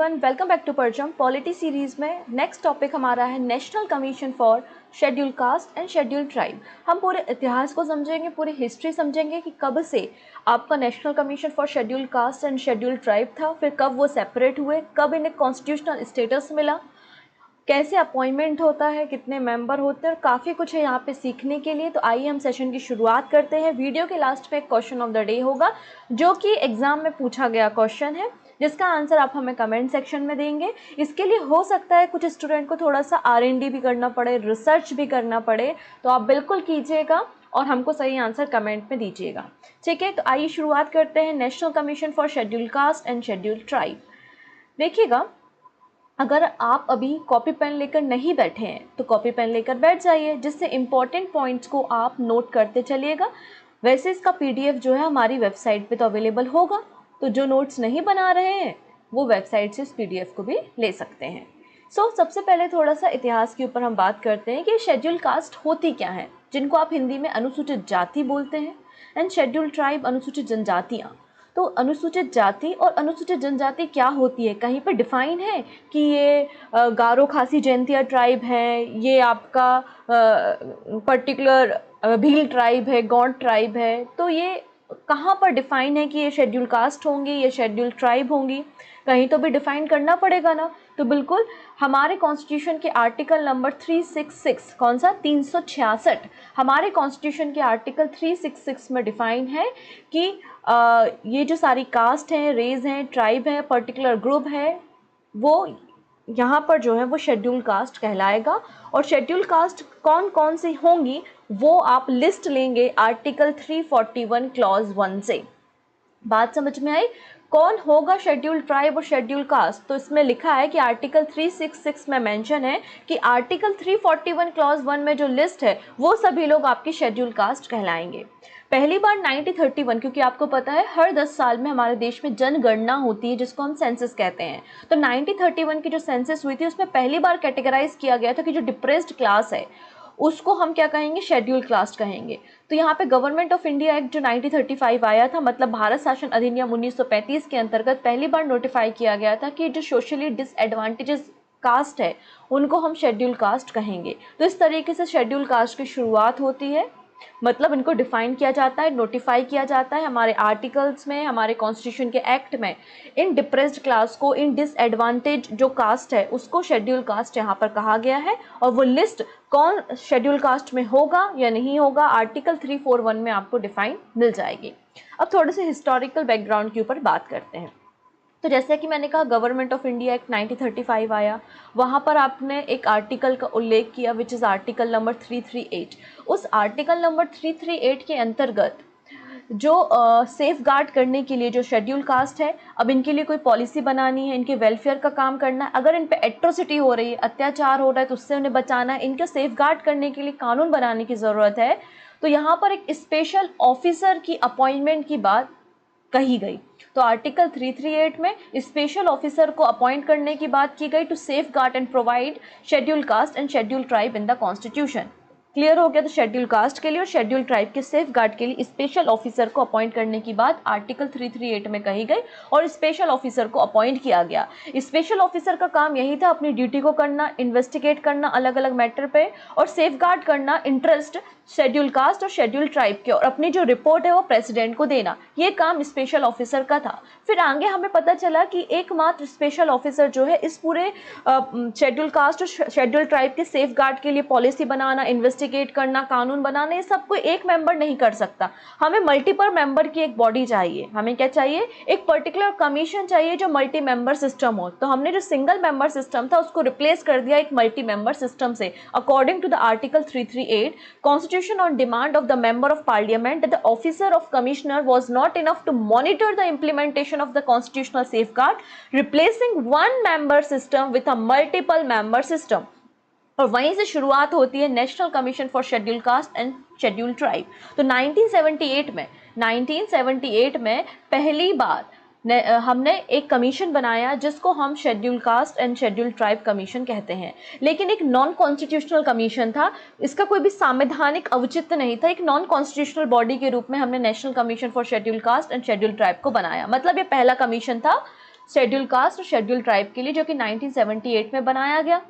Everyone, welcome back to परचम polity series में next topic हमारा है national commission for schedule caste and schedule tribe. हम पूरे इतिहास को समझेंगे, पूरी हिस्ट्री समझेंगे कि कब से आपका national commission for schedule caste and schedule tribe था, फिर कब वो सेपरेट हुए, कब इन्हें कॉन्स्टिट्यूशनल स्टेटस मिला, कैसे अपॉइंटमेंट होता है, कितने मेंबर होते हैं और काफ़ी कुछ है यहाँ पे सीखने के लिए। तो आइए हम सेशन की शुरुआत करते हैं। वीडियो के लास्ट में एक क्वेश्चन ऑफ द डे होगा जो कि एग्जाम में पूछा गया क्वेश्चन है, जिसका आंसर आप हमें कमेंट सेक्शन में देंगे। इसके लिए हो सकता है कुछ स्टूडेंट को थोड़ा सा R&D भी करना पड़े, रिसर्च भी करना पड़े, तो आप बिल्कुल कीजिएगा और हमको सही आंसर कमेंट में दीजिएगा। ठीक है, तो आइए शुरुआत करते हैं। National commission for schedule caste and schedule tribe. देखिएगा, अगर आप अभी कॉपी पेन लेकर नहीं बैठे हैं तो कॉपी पेन लेकर बैठ जाइए, जिससे इम्पॉर्टेंट पॉइंट्स को आप नोट करते चलिएगा। वैसे इसका PDF जो है हमारी वेबसाइट पे तो अवेलेबल होगा, तो जो नोट्स नहीं बना रहे हैं वो वेबसाइट से इस PDF को भी ले सकते हैं। सबसे पहले थोड़ा सा इतिहास के ऊपर हम बात करते हैं कि शेड्यूल कास्ट होती क्या है, जिनको आप हिंदी में अनुसूचित जाति बोलते हैं, एंड शेड्यूल ट्राइब अनुसूचित जनजातियाँ। तो अनुसूचित जाति और अनुसूचित जनजाति क्या होती है, कहीं पर डिफाइन है कि ये गारो खासी जैंतिया ट्राइब है, ये आपका पर्टिकुलर भील ट्राइब है, गौंड ट्राइब है, तो ये कहाँ पर डिफाइन है कि ये शेड्यूल कास्ट होंगी, ये शेड्यूल ट्राइब होंगी? कहीं तो भी डिफाइन करना पड़ेगा ना। तो बिल्कुल हमारे कॉन्स्टिट्यूशन के आर्टिकल नंबर 366, कौन सा, 366, हमारे कॉन्स्टिट्यूशन के आर्टिकल 366 में डिफाइन है कि ये जो सारी कास्ट हैं, रेज हैं, ट्राइब है, पर्टिकुलर ग्रुप है, वो यहाँ पर जो है वो शेड्यूल कास्ट कहलाएगा। और शेड्यूल कास्ट कौन कौन सी होंगी वो आप लिस्ट लेंगे आर्टिकल 341 क्लॉज 1 से। बात समझ में आई? कौन होगा शेड्यूल ट्राइब और शेड्यूल कास्ट? तो इसमें लिखा है कि आर्टिकल 366 में मेंशन है कि आर्टिकल 341 क्लॉज 1 में जो लिस्ट है वो सभी लोग आपकी शेड्यूल कास्ट कहलाएंगे। पहली बार 1931, क्योंकि आपको पता है हर 10 साल में हमारे देश में जनगणना होती है जिसको हम सेंसस कहते हैं। तो 1931 की जो सेंसस हुई थी उसमें पहली बार कैटेगराइज किया गया था कि जो डिप्रेस्ड क्लास है उसको हम क्या कहेंगे, शेड्यूल कास्ट कहेंगे। तो यहाँ पे गवर्नमेंट ऑफ इंडिया एक्ट जो 1935 आया था, मतलब भारत शासन अधिनियम 1935 के अंतर्गत पहली बार नोटिफाई किया गया था कि जो सोशली डिसएडवांटेजेस कास्ट है उनको हम शेड्यूल कास्ट कहेंगे। तो इस तरीके से शेड्यूल कास्ट की शुरुआत होती है, मतलब इनको डिफाइन किया जाता है, नोटिफाई किया जाता है हमारे आर्टिकल्स में, हमारे कॉन्स्टिट्यूशन के एक्ट में। इन डिप्रेस्ड क्लास को, इन डिसएडवांटेज जो कास्ट है उसको शेड्यूल कास्ट यहाँ पर कहा गया है। और वो लिस्ट कौन शेड्यूल कास्ट में होगा या नहीं होगा आर्टिकल 341 में आपको डिफाइन मिल जाएगी। अब थोड़े से हिस्टोरिकल बैकग्राउंड के ऊपर बात करते हैं। तो जैसे कि मैंने कहा गवर्नमेंट ऑफ इंडिया एक्ट 1935 आया, वहाँ पर आपने एक आर्टिकल का उल्लेख किया विच इज़ आर्टिकल नंबर 338। उस आर्टिकल नंबर 338 के अंतर्गत जो सेफ गार्ड करने के लिए जो शेड्यूल कास्ट है, अब इनके लिए कोई पॉलिसी बनानी है, इनके वेलफेयर का काम करना है, अगर इन पे एट्रोसिटी हो रही है, अत्याचार हो रहा है तो उससे उन्हें बचाना है, इनके सेफ गार्ड करने के लिए कानून बनाने की ज़रूरत है। तो यहाँ पर एक स्पेशल ऑफिसर की अपॉइंटमेंट की बात कही गई। तो आर्टिकल 338 में स्पेशल ऑफिसर को अपॉइंट करने की बात की गई to safeguard and provide schedule caste and schedule tribe in the constitution. Clear हो गया? तो शेड्यूल कास्ट के लिए और शेड्यूल ट्राइब के सेफ गार्ड के लिए स्पेशल ऑफिसर को अपॉइंट करने की बात आर्टिकल 338 में कही गई और स्पेशल ऑफिसर को अपॉइंट किया गया। स्पेशल ऑफिसर का काम यही था अपनी ड्यूटी को करना, इन्वेस्टिगेट करना अलग अलग मैटर पे, और सेफ गार्ड करना इंटरेस्ट शेड्यूल कास्ट और शेड्यूल ट्राइब के, और अपनी जो रिपोर्ट है वो प्रेसिडेंट को देना। ये काम स्पेशल ऑफिसर का था। फिर आगे हमें पता चला कि एकमात्र स्पेशल ऑफिसर जो है इस पूरे शेड्यूल कास्ट और शेड्यूल ट्राइब के सेफ गार्ड के लिए पॉलिसी बनाना, इन्वेस्टिगेट करना, कानून बनाना, ये सब कोई एक मेंबर नहीं कर सकता। हमें मल्टीपल मेंबर की एक बॉडी चाहिए। हमें क्या चाहिए? एक पर्टिकुलर कमीशन चाहिए जो मल्टी मेंबर सिस्टम हो। तो हमने जो सिंगल मेंबर सिस्टम था उसको रिप्लेस कर दिया एक मल्टी मेंबर सिस्टम से। According to the article 338 Constitution, on demand of the member of parliament, that the officer of commissioner was not enough to monitor the implementation of the constitutional safeguard, replacing one member system with a multiple member system। और वहीं से शुरुआत होती है national commission for schedule caste and schedule tribe. तो 1978 में पहली बार हमने एक कमीशन बनाया जिसको हम schedule caste and schedule tribe commission कहते हैं। लेकिन एक नॉन कॉन्स्टिट्यूशनल कमीशन था, इसका कोई भी संवैधानिक औचित्य नहीं था। एक नॉन कॉन्स्टिट्यूशनल बॉडी के रूप में हमने national commission for schedule caste and schedule tribe को बनाया। मतलब ये पहला कमीशन था शेड्यूल कास्ट और शेड्यूल ट्राइब के लिए, जो कि 1978 में बनाया गया।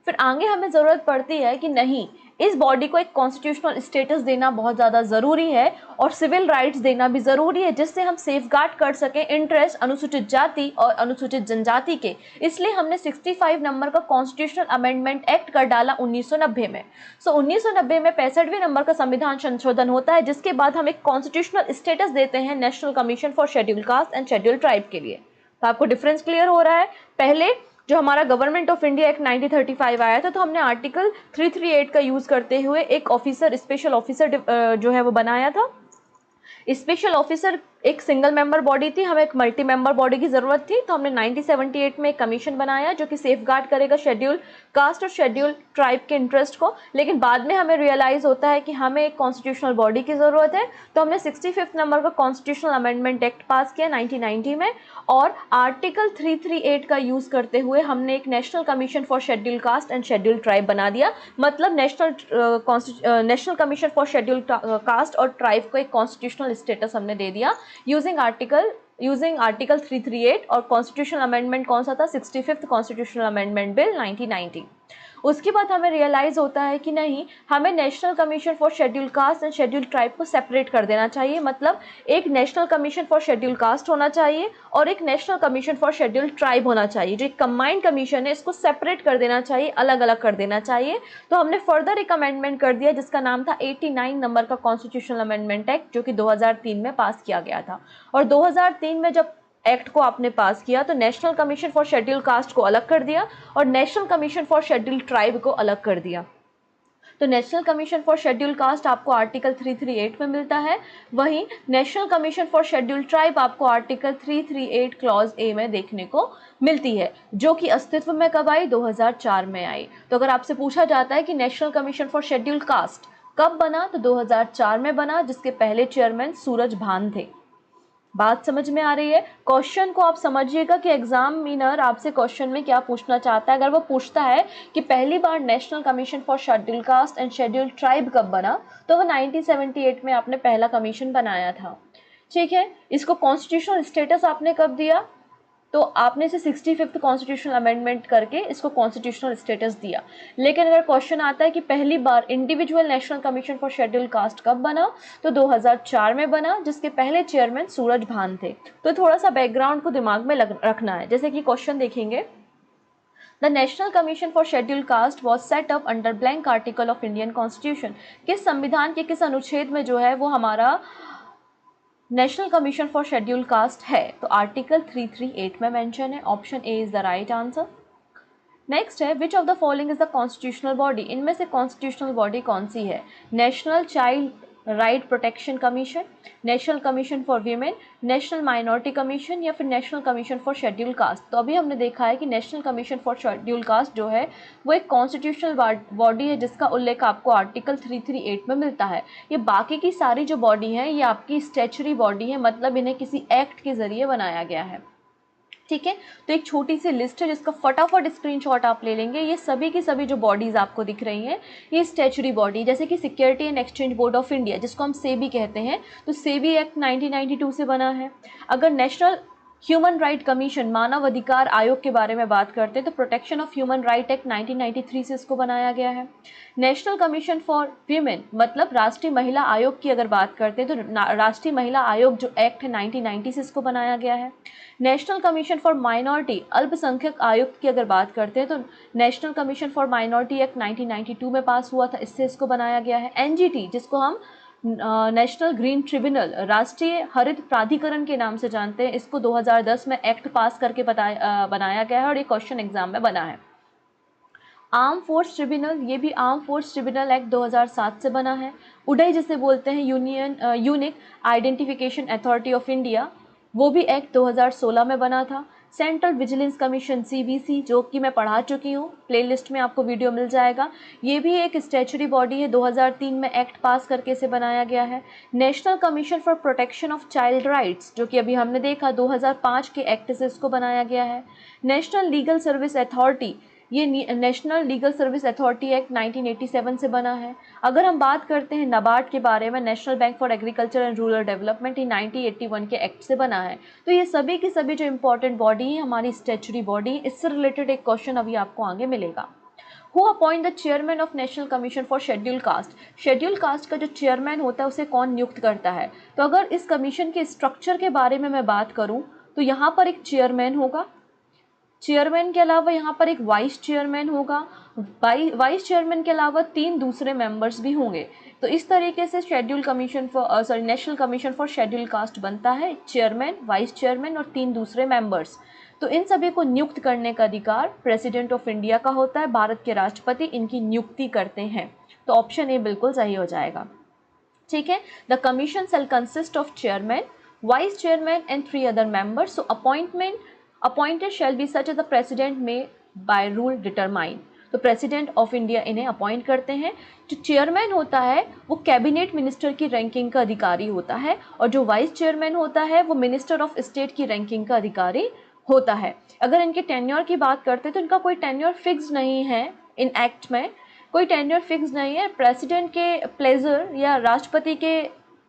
फिर आगे हमें ज़रूरत पड़ती है कि नहीं, इस बॉडी को एक कॉन्स्टिट्यूशनल स्टेटस देना बहुत ज़्यादा ज़रूरी है और सिविल राइट्स देना भी ज़रूरी है, जिससे हम सेफगार्ड कर सकें इंटरेस्ट अनुसूचित जाति और अनुसूचित जनजाति के। इसलिए हमने 65 नंबर का कॉन्स्टिट्यूशनल अमेंडमेंट एक्ट कर डाला 1990 में। 1990 में 65वें नंबर का संविधान संशोधन होता है, जिसके बाद हम एक कॉन्स्टिट्यूशनल स्टेटस देते हैं national commission for schedule caste and schedule tribe के लिए। तो आपको डिफरेंस क्लियर हो रहा है। पहले जो हमारा गवर्नमेंट ऑफ इंडिया एक्ट 1935 आया था, तो हमने आर्टिकल 338 का यूज़ करते हुए एक ऑफिसर, स्पेशल ऑफिसर जो है वो बनाया था। स्पेशल ऑफिसर एक सिंगल मेंबर बॉडी थी, हमें एक मल्टी मेंबर बॉडी की ज़रूरत थी, तो हमने 1978 में एक कमीशन बनाया जो कि सेफगार्ड करेगा शेड्यूल कास्ट और शेड्यूल ट्राइब के इंटरेस्ट को। लेकिन बाद में हमें रियलाइज़ होता है कि हमें एक कॉन्स्टिट्यूशनल बॉडी की ज़रूरत है, तो हमने 65 नंबर का कॉन्स्टिट्यूशनल अमेंडमेंट एक्ट पास किया 1990 में, और आर्टिकल 338 का यूज़ करते हुए हमने एक national commission for schedule caste and schedule tribe बना दिया। मतलब national commission for schedule cast और ट्राइब को एक कॉन्स्टिट्यूशनल स्टेटस हमने दे दिया यूजिंग आर्टिकल 338। और कॉन्स्टिट्यूशनल अमेंडमेंट कौन सा था? 65th constitutional amendment bill 1990। उसके बाद हमें रियलाइज़ होता है कि नहीं, हमें national commission for schedule caste and schedule tribe को सेपरेट कर देना चाहिए। मतलब एक national commission for schedule cast होना चाहिए और एक national commission for schedule tribe होना चाहिए। जो एक कंबाइंड कमीशन है, इसको सेपरेट कर देना चाहिए, अलग अलग कर देना चाहिए। तो हमने फर्दर एक अमेंडमेंट कर दिया जिसका नाम था 89 नंबर का कॉन्स्टिट्यूशनल अमेंडमेंट एक्ट, जो कि 2003 में पास किया गया था। और 2003 में जब एक्ट को आपने पास किया तो national commission for schedule cast को अलग कर दिया और national commission for schedule tribe को अलग कर दिया। तो national commission for schedule cast आपको आर्टिकल 338 में मिलता है, वहीं national commission for schedule tribe आपको आर्टिकल 338 क्लॉज ए में देखने को मिलती है, जो कि अस्तित्व में कब आई? 2004 में आई। तो अगर आपसे पूछा जाता है कि national commission for schedule caste कब बना, तो 2004 में बना, जिसके पहले चेयरमैन सूरज भान थे। बात समझ में आ रही है? क्वेश्चन को आप समझिएगा कि एग्जामिनर आपसे क्वेश्चन में क्या पूछना चाहता है। अगर वो पूछता है कि पहली बार national commission for schedule caste and schedule tribe कब बना, तो वो 1978 में आपने पहला कमीशन बनाया था। ठीक है, इसको कॉन्स्टिट्यूशनल स्टेटस आपने कब दिया? तो आपने इसे 65th कॉन्स्टिट्यूशनल अमेंडमेंट करके इसको कॉन्स्टिट्यूशनल स्टेटस दिया। लेकिन अगर क्वेश्चन आता है कि पहली बार individual national commission for schedule caste कब बना, तो 2004 में बना, जिसके पहले चेयरमैन सूरज भान थे। तो थोड़ा सा बैकग्राउंड को दिमाग में रखना है। जैसे कि क्वेश्चन देखेंगे, the national commission for schedule cast was set up under blank article of Indian constitution. किस संविधान के किस अनुच्छेद में जो है वो हमारा national commission for schedule caste है? तो आर्टिकल 338 में मेंशन है। Option A is the right answer. Next है, which of the following is the constitutional body? इनमें से कॉन्स्टिट्यूशनल बॉडी कौन सी है? National child right protection commission, national commission for women, national minority commission, या फिर national commission for schedule caste? तो अभी हमने देखा है कि national commission for schedule caste जो है वो एक कॉन्स्टिट्यूशनल बॉडी है, जिसका उल्लेख आपको आर्टिकल 338 में मिलता है। ये बाकी की सारी जो बॉडी है ये आपकी स्टैच्यूटरी बॉडी है, मतलब इन्हें किसी एक्ट के जरिए बनाया गया है। ठीक है, तो एक छोटी सी लिस्ट है जिसका फटाफट स्क्रीनशॉट आप ले लेंगे। ये सभी की सभी जो बॉडीज़ आपको दिख रही हैं ये स्टैच्यूटरी बॉडी, जैसे कि security and exchange board of India, जिसको हम सेबी कहते हैं, तो सेबी एक्ट 1992 से बना है। अगर नेशनल ह्यूमन राइट कमीशन, मानव अधिकार आयोग के बारे में बात करते हैं, तो protection of human right act 1993 से इसको बनाया गया है। नेशनल कमीशन फॉर वीमेन, मतलब राष्ट्रीय महिला आयोग की अगर बात करते हैं, तो राष्ट्रीय महिला आयोग जो एक्ट है 1990 से इसको बनाया गया है। नेशनल कमीशन फॉर माइनॉरिटी, अल्पसंख्यक आयोग की अगर बात करते हैं, तो national commission for minority act 1992 में पास हुआ था, इससे इसको बनाया गया है। एनजीटी, जिसको हम नेशनल ग्रीन ट्रिब्यूनल, राष्ट्रीय हरित प्राधिकरण के नाम से जानते हैं, इसको 2010 में एक्ट पास करके बनाया गया है और ये क्वेश्चन एग्जाम में बना है। आर्म फोर्स ट्रिब्यूनल, ये भी आर्म फोर्स ट्रिब्यूनल एक्ट 2007 से बना है। उडई जिसे बोलते हैं, unique identification authority of India, वो भी एक्ट 2016 में बना था। सेंट्रल विजिलेंस कमीशन सीवीसी, जो कि मैं पढ़ा चुकी हूँ, प्लेलिस्ट में आपको वीडियो मिल जाएगा, ये भी एक स्टैच्यूटरी बॉडी है, 2003 में एक्ट पास करके इसे बनाया गया है। National commission for protection of child rights, जो कि अभी हमने देखा 2005 के एक्ट से इसको बनाया गया है। नेशनल लीगल सर्विस अथॉरिटी, ये national legal service authority act 1987 से बना है। अगर हम बात करते हैं नाबार्ड के बारे में, national bank for agriculture and rural development, ये 1981 के एक्ट से बना है। तो ये सभी की सभी जो इंपॉर्टेंट बॉडी है हमारी स्टैच्यूटरी बॉडी, इससे रिलेटेड एक क्वेश्चन अभी आपको आगे मिलेगा। Who appoint the chairman of national commission for schedule caste, schedule caste का जो चेयरमैन होता है उसे कौन नियुक्त करता है। तो अगर इस कमीशन के स्ट्रक्चर के बारे में मैं बात करूं तो यहाँ पर एक चेयरमैन होगा, चेयरमैन के अलावा यहाँ पर एक वाइस चेयरमैन होगा, वाइस चेयरमैन के अलावा 3 दूसरे मेंबर्स भी होंगे। तो इस तरीके से schedule commission for national commission for schedule cast बनता है, चेयरमैन, वाइस चेयरमैन और 3 दूसरे मेंबर्स। तो इन सभी को नियुक्त करने का अधिकार प्रेसिडेंट ऑफ इंडिया का होता है, भारत के राष्ट्रपति इनकी नियुक्ति करते हैं। तो ऑप्शन ए बिल्कुल सही हो जाएगा। ठीक है, the commission shall consist of chairman, vice chairman and 3 other members. So appointed shall be such as the president में बाय रूल डिटरमाइन। तो प्रेसिडेंट ऑफ इंडिया इन्हें अपॉइंट करते हैं। जो चेयरमैन होता है वो कैबिनेट मिनिस्टर की रैंकिंग का अधिकारी होता है, और जो वाइस चेयरमैन होता है वो मिनिस्टर ऑफ स्टेट की रैंकिंग का अधिकारी होता है। अगर इनके टेन्योर की बात करते हैं तो इनका कोई टेन्योर फिक्स नहीं है, इन एक्ट में कोई टेन्योर फिक्स नहीं है, प्रेसिडेंट के प्लेजर या राष्ट्रपति के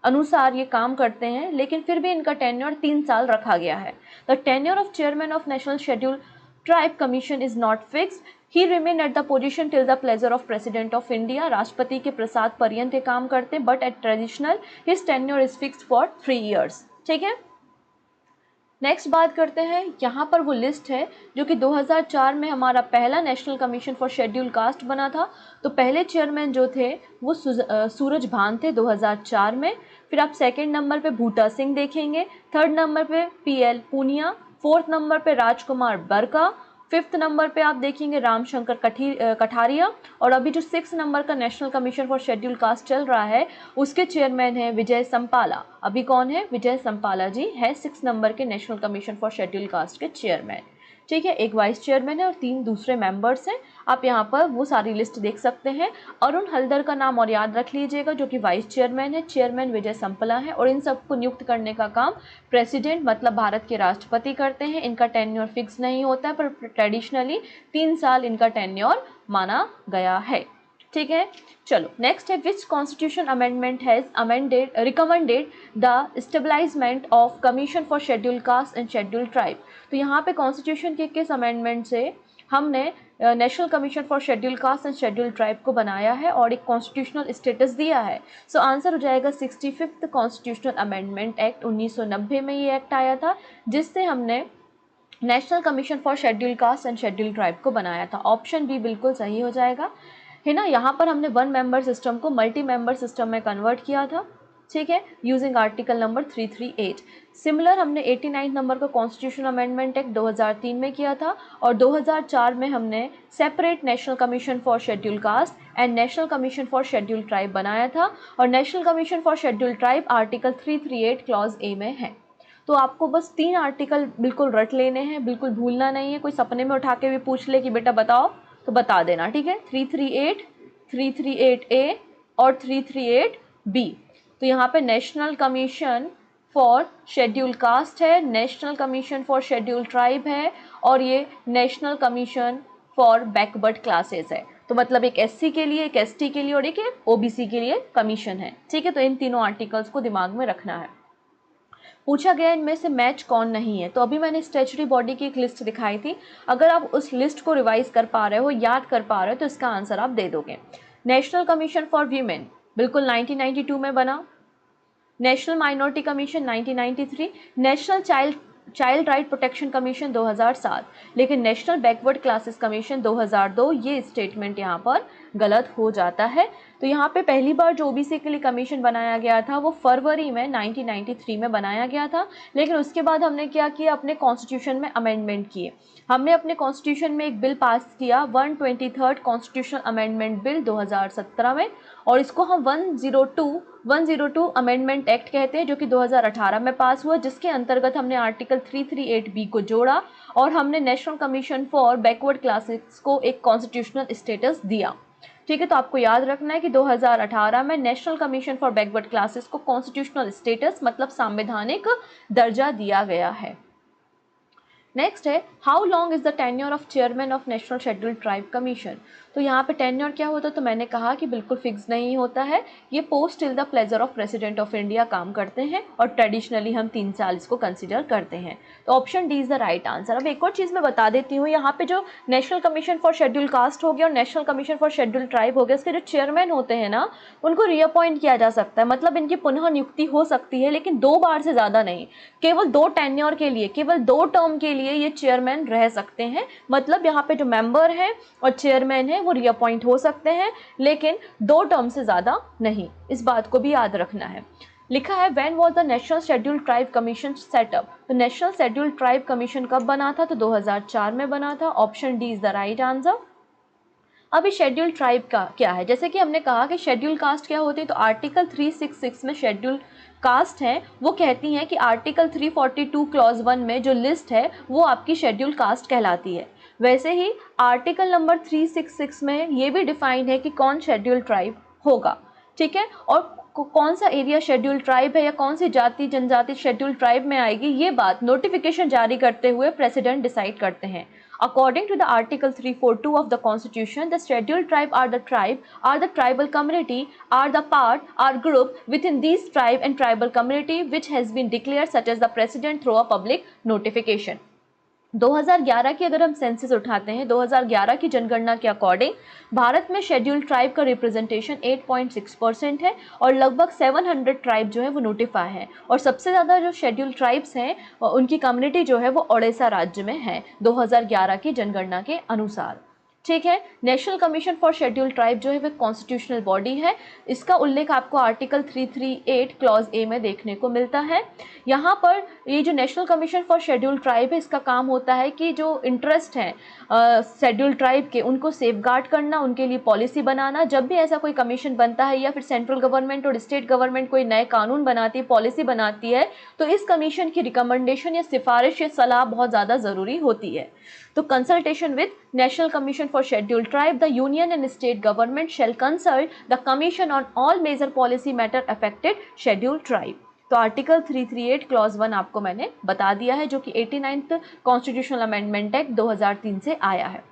अनुसार ये काम करते हैं, लेकिन फिर भी इनका टेन्योर 3 साल रखा गया है। The tenure of chairman of national schedule tribe commission is not fix, he remain at the position till the pleasure of president of India. राष्ट्रपति के प्रसाद पर्यंत ये काम करते हैं, but at traditional his tenure is fixed for 3 years। ठीक है, next बात करते हैं, यहाँ पर वो लिस्ट है जो कि 2004 में हमारा पहला national commission for schedule cast बना था। तो पहले चेयरमैन जो थे वो सूरज भान थे 2004 में। फिर आप सेकंड नंबर पे बूटा सिंह देखेंगे, थर्ड नंबर पे PL पूनिया, फोर्थ नंबर पे राजकुमार बरका, फिफ्थ नंबर पे आप देखेंगे रामशंकर कठारिया, और अभी जो 6 नंबर का national commission for schedule cast चल रहा है उसके चेयरमैन है विजय संपाला। अभी कौन है? विजय संपाला जी है 6 नंबर के national commission for schedule caste के चेयरमैन। ठीक है, एक वाइस चेयरमैन है और 3 दूसरे मेंबर्स हैं। आप यहाँ पर वो सारी लिस्ट देख सकते हैं। अरुण हल्दर का नाम और याद रख लीजिएगा जो कि वाइस चेयरमैन है, चेयरमैन विजय संपला है, और इन सबको नियुक्त करने का काम प्रेसिडेंट मतलब भारत के राष्ट्रपति करते हैं। इनका टेन्योर फिक्स नहीं होता है, पर ट्रेडिशनली 3 साल इनका टेन्योर माना गया है। ठीक है, चलो नेक्स्ट है, which constitution amendment has recommended the establishment of commission for schedule caste and schedule tribe. तो यहाँ पे कॉन्स्टिट्यूशन के किस अमेंडमेंट से हमने national commission for schedule caste and schedule tribe को बनाया है और एक कॉन्स्टिट्यूशनल स्टेटस दिया है? सो आंसर हो जाएगा 65th कॉन्स्टिट्यूशनल अमेंडमेंट एक्ट। 1990 में ये एक्ट आया था जिससे हमने national commission for schedule caste and schedule tribe को बनाया था। ऑप्शन बी बिल्कुल सही हो जाएगा, है ना। यहाँ पर हमने 1 मेंबर सिस्टम को मल्टी मेंबर सिस्टम में कन्वर्ट किया था। ठीक है, यूजिंग आर्टिकल नंबर 338। सिमिलर हमने 89 नंबर का कॉन्स्टिट्यूशन अमेंडमेंट एक्ट 2003 में किया था, और 2004 में हमने separate national commission for schedule caste and national commission for schedule tribe बनाया था। और national commission for schedule tribe article 338 clause A में है। तो आपको बस 3 आर्टिकल बिल्कुल रट लेने हैं, बिल्कुल भूलना नहीं है। कोई सपने में उठा के भी पूछ ले कि बेटा बताओ तो बता देना। ठीक है, 338, 338A और 338B। तो यहाँ पे national commission for schedule caste है, national commission for schedule tribe है, और ये national commission for backward classes है। तो मतलब एक SC के लिए, एक ST के लिए और एक OBC के लिए कमीशन है। ठीक है, तो इन तीनों आर्टिकल्स को दिमाग में रखना है। पूछा गया इनमें से मैच कौन नहीं है। तो अभी मैंने स्टैच्यूटरी बॉडी की एक लिस्ट दिखाई थी, अगर आप उस लिस्ट को रिवाइज कर पा रहे हो, याद कर पा रहे हो, तो इसका आंसर आप दे दोगे। नेशनल कमीशन फॉर वीमेन बिल्कुल 1992 में बना, national minority commission 1993, national child right protection commission 2007, लेकिन नेशनल बैकवर्ड क्लासेस कमीशन 2002। ये स्टेटमेंट यहाँ पर गलत हो जाता है। तो यहाँ पे पहली बार जो OBC के लिए कमीशन बनाया गया था वो फरवरी में 1993 में बनाया गया था, लेकिन उसके बाद हमने क्या किया, अपने कॉन्स्टिट्यूशन में अमेंडमेंट किए। हमने अपने कॉन्स्टिट्यूशन में एक बिल पास किया 123rd कॉन्स्टिट्यूशनल अमेंडमेंट बिल 2017 में, और इसको हम 102 अमेंडमेंट एक्ट कहते हैं, जो कि 2018 में पास हुआ, जिसके अंतर्गत हमने आर्टिकल 338B को जोड़ा और हमने national commission for backward classes को एक कॉन्स्टिट्यूशनल स्टेटस दिया। ठीक है, तो आपको याद रखना है कि 2018 में national commission for backward classes को कॉन्स्टिट्यूशनल स्टेटस मतलब संवैधानिक दर्जा दिया गया है। नेक्स्ट है how long is the tenure of chairman of national scheduled tribe commission. तो यहाँ पे टेन्योर क्या होता है, तो मैंने कहा कि बिल्कुल फिक्स नहीं होता है, ये post till the pleasure of president of India काम करते हैं और ट्रेडिशनली हम 3 साल इसको कंसिडर करते हैं। तो option D is the right answer. अब एक और चीज़ मैं बता देती हूँ, यहाँ पे जो national commission for schedule cast हो गया और national commission for schedule tribe हो गया, इसके जो चेयरमैन होते हैं ना, उनको रीअपॉइंट किया जा सकता है, मतलब इनकी पुनः नियुक्ति हो सकती है, लेकिन 2 बार से ज़्यादा नहीं। केवल 2 टेन्योर के लिए, केवल 2 टर्म के लिए ये चेयरमैन रह सकते हैं। मतलब यहाँ पे जो मेंबर हैं और चेयरमैन है वो रीअपॉइंट हो सकते हैं, लेकिन 2 टर्म से ज़्यादा नहीं। इस बात को भी याद रखना है। लिखा है when was the national scheduled tribe commission setup. तो नेशनल शेड्यूल्ड ट्राइब कमीशन कब बना था, तो 2004 में बना था। Option D is the right answer. अभी शेड्यूल ट्राइब का क्या है, जैसे कि हमने कहा कि शेड्यूल कास्ट क्या होती है, तो आर्टिकल 366 में शेड्यूल कास्ट है वो कहती हैं कि आर्टिकल 342 क्लॉज 1 में जो लिस्ट है वो आपकी शेड्यूल कास्ट कहलाती है। वैसे ही आर्टिकल नंबर 366 में ये भी डिफाइंड है कि कौन शेड्यूल ट्राइब होगा, ठीक है, और कौन सा एरिया शेड्यूल ट्राइब है या कौन सी जाति जनजाति शेड्यूल ट्राइब में आएगी, ये बात नोटिफिकेशन जारी करते हुए प्रेसिडेंट डिसाइड करते हैं। According to the Article 342 of the Constitution, the scheduled tribe, are the tribal community, are the part, are group within these tribe and tribal community which has been declared such as the president through a public notification. 2011 की अगर हम census उठाते हैं, 2011 की जनगणना के according Bharat में schedule tribe का रिप्रेजेंटेशन 8.6% है और लगभग 700 ट्राइब जो है वो नोटिफाई है, और सबसे ज़्यादा जो शेड्यूल ट्राइब्स हैं उनकी कम्युनिटी जो है वो ओडिशा राज्य में है 2011 की जनगणना के अनुसार, ठीक है। National commission for schedule tribe जो है वह कॉन्स्टिट्यूशनल बॉडी है, इसका उल्लेख आपको आर्टिकल 338 क्लॉज ए में देखने को मिलता है। यहाँ पर ये जो national commission for schedule tribe है, इसका काम होता है कि जो इंटरेस्ट हैं शेड्यूल ट्राइब के उनको सेफगार्ड करना, उनके लिए पॉलिसी बनाना। जब भी ऐसा कोई कमीशन बनता है या फिर सेंट्रल गवर्नमेंट और स्टेट गवर्नमेंट कोई नए कानून बनाती है, पॉलिसी बनाती है, तो इस कमीशन की रिकमेंडेशन या सिफारिश या सलाह बहुत ज़्यादा ज़रूरी होती है। तो consultation with national commission for schedule tribe, the union and state government shall consult the commission on all major policy matter affected schedule tribe. तो आर्टिकल 338 क्लॉज 1 आपको मैंने बता दिया है, जो कि 89th कॉन्स्टिट्यूशनल अमेंडमेंट एक्ट 2003 से आया है।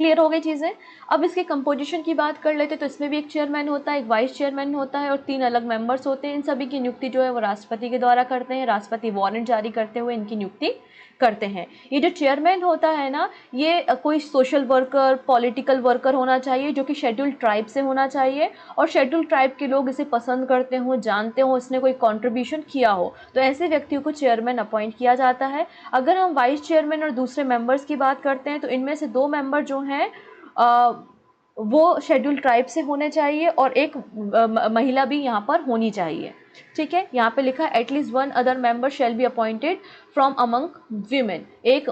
क्लियर हो गई चीज़ें। अब इसके कंपोजिशन की बात कर लेते, तो इसमें भी एक चेयरमैन होता है, एक वाइस चेयरमैन होता है और 3 अलग मेंबर्स होते हैं। इन सभी की नियुक्ति जो है वो राष्ट्रपति के द्वारा करते हैं, राष्ट्रपति वारंट जारी करते हुए इनकी नियुक्ति करते हैं। ये जो चेयरमैन होता है ना, ये कोई सोशल वर्कर, पॉलिटिकल वर्कर होना चाहिए जो कि शेड्यूल ट्राइब से होना चाहिए और शेड्यूल ट्राइब के लोग इसे पसंद करते हों, जानते हों, इसने कोई कंट्रीब्यूशन किया हो, तो ऐसे व्यक्तियों को चेयरमैन अपॉइंट किया जाता है। अगर हम वाइस चेयरमैन और दूसरे मेंबर्स की बात करते हैं, तो इनमें से 2 मेंबर जो हैं वो शेड्यूल ट्राइब से होने चाहिए और एक महिला भी यहाँ पर होनी चाहिए, ठीक है। यहाँ पे लिखा है at least 1 other member shall be appointed from among women, एक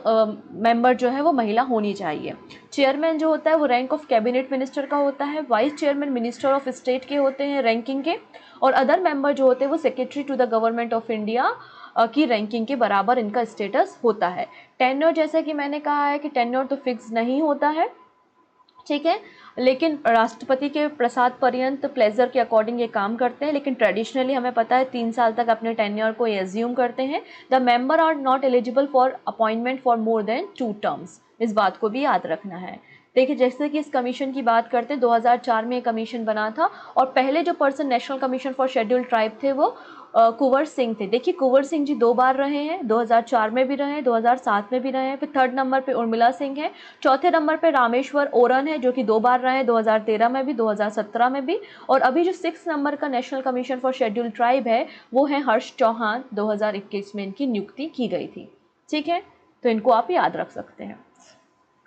मेंबर जो है वो महिला होनी चाहिए। चेयरमैन जो होता है वो रैंक ऑफ कैबिनेट मिनिस्टर का होता है, vice chairman minister of state के होते हैं रैंकिंग के, और अदर मेंबर जो होते हैं वो secretary to the government of India की रैंकिंग के बराबर इनका स्टेटस होता है। टेन्योर, जैसा कि मैंने कहा है कि टेन्योर तो फिक्स नहीं होता है, ठीक है, लेकिन राष्ट्रपति के प्रसाद पर्यंत प्लेजर के अकॉर्डिंग ये काम करते हैं, लेकिन ट्रेडिशनली हमें पता है 3 साल तक अपने टेन्योर को एज्यूम करते हैं। The member are not eligible for appointment for more than 2 terms, इस बात को भी याद रखना है। देखिए, जैसे कि इस कमीशन की बात करते हैं, 2004 में ये कमीशन बना था और पहले जो person national commission for schedule tribe थे वो कुंवर सिंह थे। देखिए, कुंवर सिंह जी 2 बार रहे हैं, 2004 में भी रहे हैं, 2007 में भी रहे हैं। फिर 3rd नंबर पे उर्मिला सिंह है, 4थे नंबर पे रामेश्वर ओरन है जो कि 2 बार रहे हैं, 2013 में भी, 2017 में भी, और अभी जो 6th नंबर का national commission for schedule tribe है वो है हर्ष चौहान, 2021 में इनकी नियुक्ति की गई थी, ठीक है, तो इनको आप याद रख सकते हैं।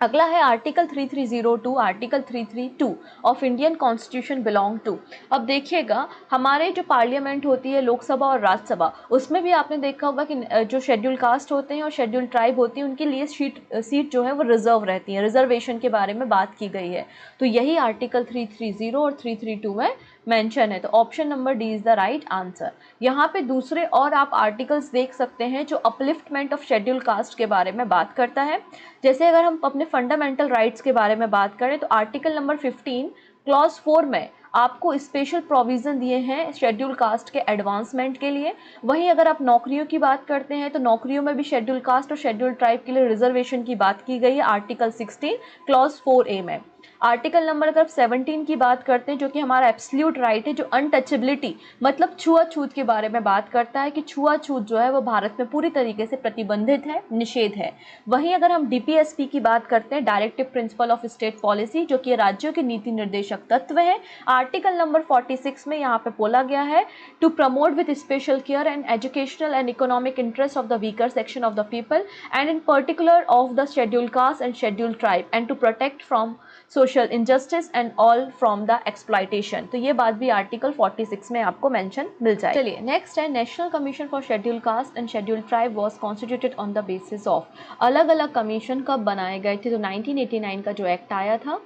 अगला है article 3302, article 332 of Indian constitution belong to. अब देखिएगा, हमारे जो पार्लियामेंट होती है, लोकसभा और राज्यसभा, उसमें भी आपने देखा होगा कि जो शेड्यूल कास्ट होते हैं और शेड्यूल ट्राइब होती है उनके लिए सीट जो है वो रिजर्व रहती है, रिजर्वेशन के बारे में बात की गई है। तो यही आर्टिकल 330 और 332 में मेंशन है, तो option number D is the right answer. यहाँ पे दूसरे और आप आर्टिकल्स देख सकते हैं जो अपलिफ्टमेंट ऑफ शेड्यूल कास्ट के बारे में बात करता है। जैसे अगर हम अपने फंडामेंटल राइट्स के बारे में बात करें तो आर्टिकल नंबर 15 क्लॉज 4 में आपको स्पेशल प्रोविज़न दिए हैं शेड्यूल कास्ट के एडवांसमेंट के लिए। वहीं अगर आप नौकरियों की बात करते हैं तो नौकरियों में भी शेड्यूल कास्ट और शेड्यूल ट्राइब के लिए रिजर्वेशन की बात की गई है आर्टिकल 16 क्लॉज 4A में। आर्टिकल नंबर अगर 17 की बात करते हैं जो कि हमारा एब्सोल्यूट राइट है, जो अनटचेबिलिटी मतलब छुआछूत के बारे में बात करता है कि छुआछूत जो है वो भारत में पूरी तरीके से प्रतिबंधित है, निषेध है। वहीं अगर हम डीपीएसपी की बात करते हैं, directive principle of state policy, जो कि राज्यों के नीति निर्देशक तत्व है, आर्टिकल नंबर 46 में यहाँ पे बोला गया है to promote with special care and educational and economic interest of the weaker section of the people and in particular of the schedule caste and schedule tribe and to protect from social injustice and all from the exploitation. तो ये बात भी article 46 में आपको mention मिल जाए। चलिए next है, national commission for schedule caste and schedule tribe was constituted on the basis of. अलग अलग कमीशन कब बनाए गए थे? तो 1989 का जो एक्ट आया था,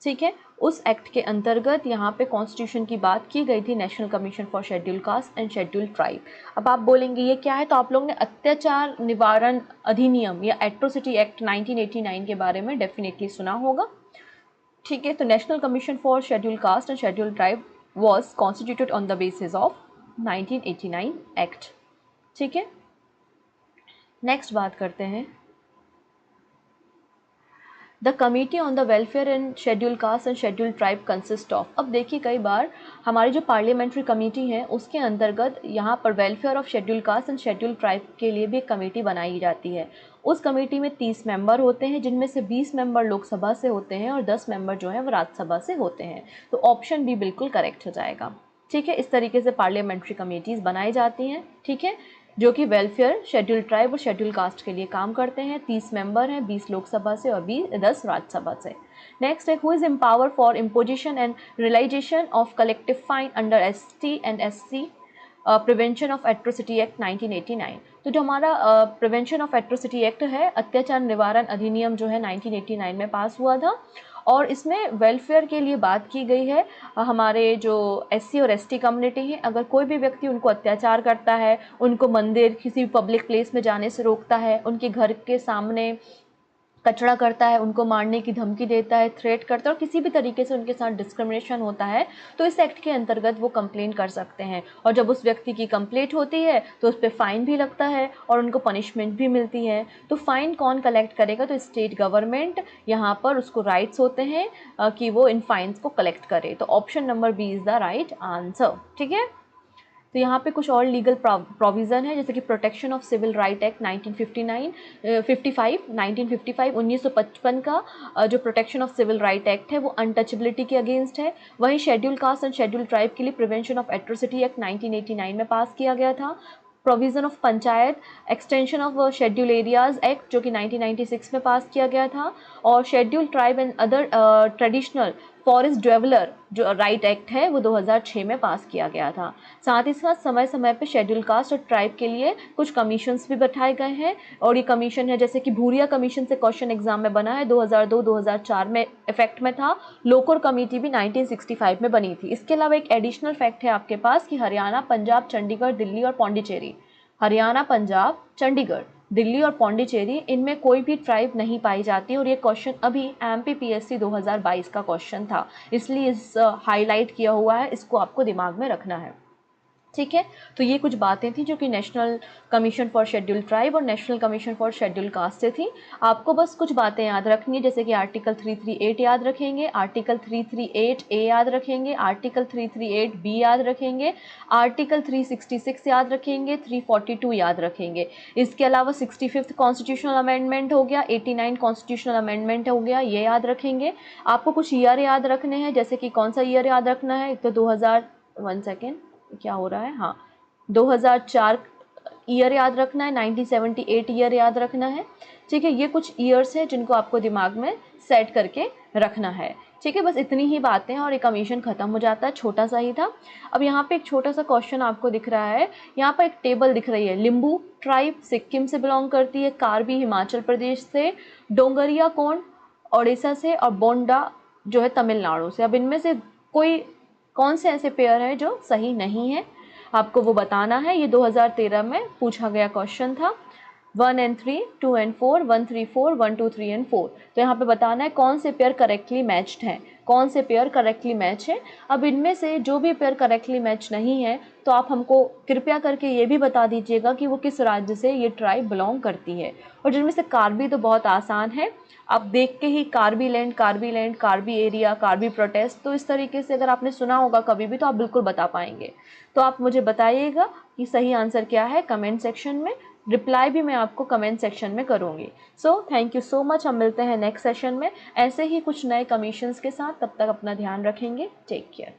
ठीक है, उस एक्ट के अंतर्गत यहाँ पे कॉन्स्टिट्यूशन की बात की गई थी, national commission for schedule caste and schedule tribe. अब आप बोलेंगे ये क्या है, तो आप लोगों ने अत्याचार निवारण अधिनियम या एट्रोसिटी एक्ट 1989 के बारे में डेफिनेटली सुना होगा, ठीक है। तो national commission for schedule caste and schedule tribe was constituted on the basis of 1989 act, ठीक है। नेक्स्ट बात करते हैं, the committee on the welfare and schedule caste and schedule tribe consist of. अब देखिए कई बार हमारी जो पार्लियामेंट्री कमेटी है उसके अंतर्गत यहाँ पर welfare of schedule caste and schedule tribe के लिए भी एक कमेटी बनाई जाती है। उस कमेटी में 30 मेंबर होते हैं, जिनमें से 20 मेंबर लोकसभा से होते हैं और 10 मेंबर जो है वो राज्यसभा से होते हैं। तो ऑप्शन बी बिल्कुल करेक्ट हो जाएगा, ठीक है। इस तरीके से पार्लियामेंट्री कमेटीज़ बनाई जाती हैं, ठीक है, जो कि वेलफेयर, शेड्यूल ट्राइब और शेड्यूल कास्ट के लिए काम करते हैं। 30 मेंबर हैं, 20 लोकसभा से और 10 राज्यसभा से। नेक्स्ट है, who is empower for imposition and realization of collective fine under ST and SC prevention of atrocity act 1989। तो जो हमारा प्रिवेंशन ऑफ एट्रोसिटी एक्ट है, अत्याचार निवारण अधिनियम जो है 1989 में पास हुआ था और इसमें वेलफेयर के लिए बात की गई है। हमारे जो एससी और एसटी कम्युनिटी है, अगर कोई भी व्यक्ति उनको अत्याचार करता है, उनको मंदिर किसी भी पब्लिक प्लेस में जाने से रोकता है, उनके घर के सामने कचरा करता है, उनको मारने की धमकी देता है, थ्रेट करता है और किसी भी तरीके से उनके साथ डिस्क्रिमिनेशन होता है, तो इस एक्ट के अंतर्गत वो कंप्लेन कर सकते हैं। और जब उस व्यक्ति की कंप्लेंट होती है तो उस पर फ़ाइन भी लगता है और उनको पनिशमेंट भी मिलती है। तो फ़ाइन कौन कलेक्ट करेगा? तो स्टेट गवर्नमेंट यहाँ पर उसको राइट्स होते हैं कि वो इन फाइन्स को कलेक्ट करे। तो option number B is the right answer, ठीक है। तो यहाँ पे कुछ और लीगल प्रोविज़न है, जैसे कि protection of civil right act 1955 का जो protection of civil right act है वो अनटचेबिलिटी के अगेंस्ट है। वहीं schedule caste and schedule tribe के लिए प्रिवेंशन ऑफ एट्रोसिटी एक्ट 1989 में पास किया गया था। Provision of panchayat extension of schedule areas act जो कि 1996 में पास किया गया था। और schedule tribe and other traditional forest developer जो राइट एक्ट है वो 2006 में पास किया गया था। साथ ही साथ समय समय पे शेड्यूल कास्ट और ट्राइब के लिए कुछ कमीशंस भी बैठाए गए हैं और ये कमीशन है जैसे कि भूरिया कमीशन से क्वेश्चन एग्जाम में बना है, 2002-2004 में इफेक्ट में था। लोकुर कमेटी भी 1965 में बनी थी। इसके अलावा एक एडिशनल फैक्ट है आपके पास कि हरियाणा, पंजाब, चंडीगढ़, दिल्ली और पौंडीचेरी, हरियाणा, पंजाब, चंडीगढ़, दिल्ली और पौंडीचेरी, इनमें कोई भी ट्राइब नहीं पाई जाती। और ये क्वेश्चन अभी एमपीपीएससी 2022 का क्वेश्चन था, इसलिए इस हाईलाइट किया हुआ है, इसको आपको दिमाग में रखना है, ठीक है। तो ये कुछ बातें थी जो कि national commission for schedule tribe और national commission for schedule caste से थी। आपको बस कुछ बातें याद रखनी है, जैसे कि आर्टिकल 338 याद रखेंगे, आर्टिकल 338A याद रखेंगे, आर्टिकल 338B याद रखेंगे, आर्टिकल 366 याद रखेंगे, 342 याद रखेंगे। इसके अलावा 65th कॉन्स्टिट्यूशनल अमेंडमेंट हो गया, 89 कॉन्स्टिट्यूशनल अमेंडमेंट हो गया, ये याद रखेंगे। आपको कुछ ईयर याद रखने हैं, जैसे कि कौन सा ईयर याद रखना है, तो 1 सेकेंड क्या हो रहा है, हाँ 2004 ईयर याद रखना है, 1978 ईयर याद रखना है, ठीक है। ये कुछ ईयर्स है जिनको आपको दिमाग में सेट करके रखना है, ठीक है। बस इतनी ही बातें हैं और ये कमीशन ख़त्म हो जाता है, छोटा सा ही था। अब यहाँ पे एक छोटा सा क्वेश्चन आपको दिख रहा है, यहाँ पर एक टेबल दिख रही है। लिम्बू ट्राइब सिक्किम से बिलोंग करती है, कार्बी हिमाचल प्रदेश से, डोंगरिया कौन ओडिशा से और बोंडा जो है तमिलनाडु से। अब इनमें से कौन से ऐसे पेयर है जो सही नहीं है, आपको वो बताना है। ये 2013 में पूछा गया क्वेश्चन था। 1 and 3, 2 and 4, 1, 3, 4, 1, 2, 3 and 4। तो यहाँ पे बताना है कौन से पेयर करेक्टली मैच्ड हैं, कौन से पेयर करेक्टली मैच है। अब इनमें से जो भी पेयर करेक्टली मैच नहीं है तो आप हमको कृपया करके ये भी बता दीजिएगा कि वो किस राज्य से ये ट्राइब बिलोंग करती है। और जिनमें से कार्बी तो बहुत आसान है, आप देख के ही Karbi land, Karbi area, Karbi protest, तो इस तरीके से अगर आपने सुना होगा कभी भी तो आप बिल्कुल बता पाएंगे। तो आप मुझे बताइएगा कि सही आंसर क्या है कमेंट सेक्शन में। रिप्लाई भी मैं आपको कमेंट सेक्शन में करूँगी। So thank you so much. हम मिलते हैं नेक्स्ट सेशन में ऐसे ही कुछ नए कमीशंस के साथ। तब तक अपना ध्यान रखेंगे। Take care.